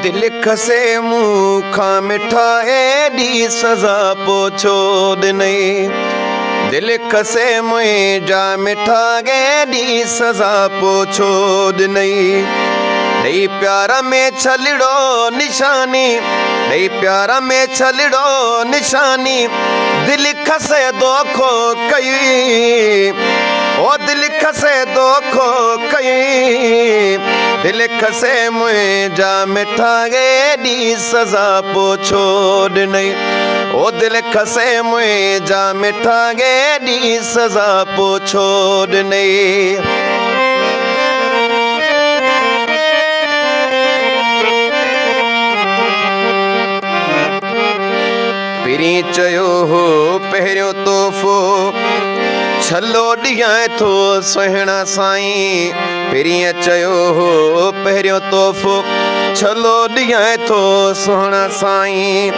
दिल खसे मुँह खा मिठा एडी सजा पोछो दिनई। दिल खसे मुझा मिठा एडी सजा पोछो दिनई। नहीं प्यारा में छलड़ो निशानी, नहीं प्यारा में छलड़ो निशानी। दिल खसे दोखो कई, ओ दिल खसे दोखो कई। दिल खसे मुझा मिठा एडी सजा पोछो दिनई। ओ दिल खसे मुझा मिठा एडी सजा पोछो दिनई। पिरी चयो हो पहिरियों तोहफ़ो छलो ॾियां थो सुहिणा साईं। पिरी चयो हो पहिरियों तोहफ़ो छलो ॾियां थो सुहिणा साईं।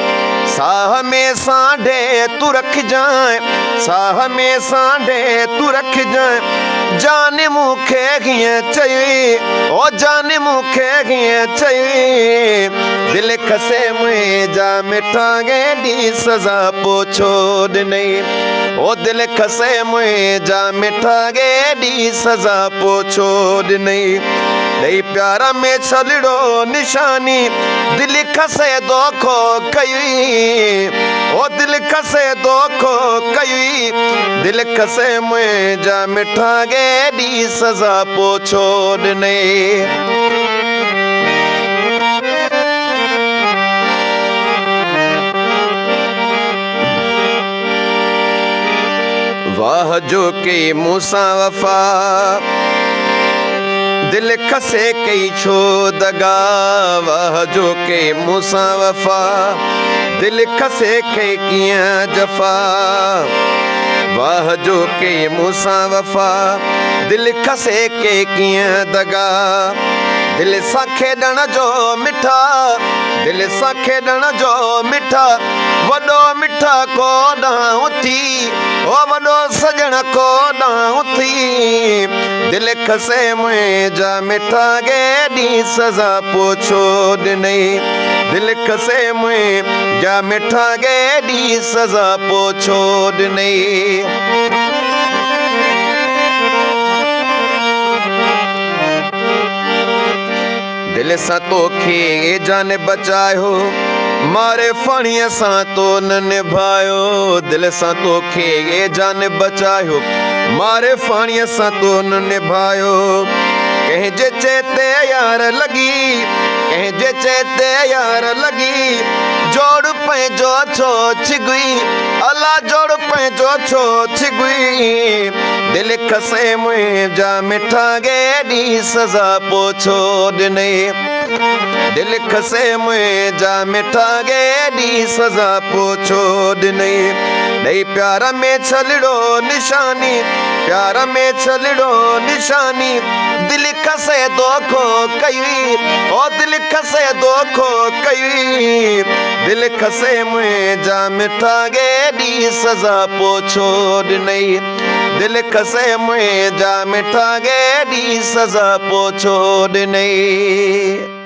साह में सांढे तू रखजांइ, साह में सांढे तू रखजांइ। जान मूंखे कीअं चई, ओ जान मूंखे कीअं चई। दिल खसे मुझा मिठा एडी सजा पोछो दिनई। ओ दिल खसे मुझा मिठा एडी सजा पोछो दिनई। नहीं प्यारा में छलड़ो निशानी। दिल खसे दोखो कई, ओ दिल खसे दोखो कई। दिल खसे मुझा मिठा एडी सजा पोछो दिनई। वाह जो के मूसा वफा, दिल खसे कई छो दगा। वाह जो के मूसा वफा, दिल खसे कई कियां जफा। वाह जो के मूसा वफा, दिल खसे के कियां दगा। दिल सां खेॾण जो मिठा, दिल सां खेॾण जो मिठा। वॾो मिठा कोॾांहुं थी, ओ वॾो सजण कोॾांहुं थी। दिल खसे मुझा मिठा एडी सजा पोछो दिनई। दिल खसे मुझा मिठा एडी सजा पोछो दिनई। दिल सां तोखे जान बचायो, मारे फाणीअ सां तो न निभायो। दिल सां तोखे जान बचायो, मारे फाणीअ सां तो न निभायो। कंहिंजे चेते यार लगी, कंहिंजे चेते यार लगी। जोड़ पंहिंजो छो छिगुई, अला जोड़ पंहिंजो छो छिगुई। दिल खसे मुझा मिठा एडी सजा पोछो दिनई। दिल खसे मुझा मिठा एडी सजा पोछो दिनई। नहीं प्यारा में छलड़ो निशानी, प्यारा में छलड़ो निशानी। दिल खसे दोखो कई, ओ दिल खसे दोखो कई। दिल खसे मुझा मिठा एडी सजा पोछो दिनई। दिल खसे मुझा मिठा एडी सजा पोछो दिनई।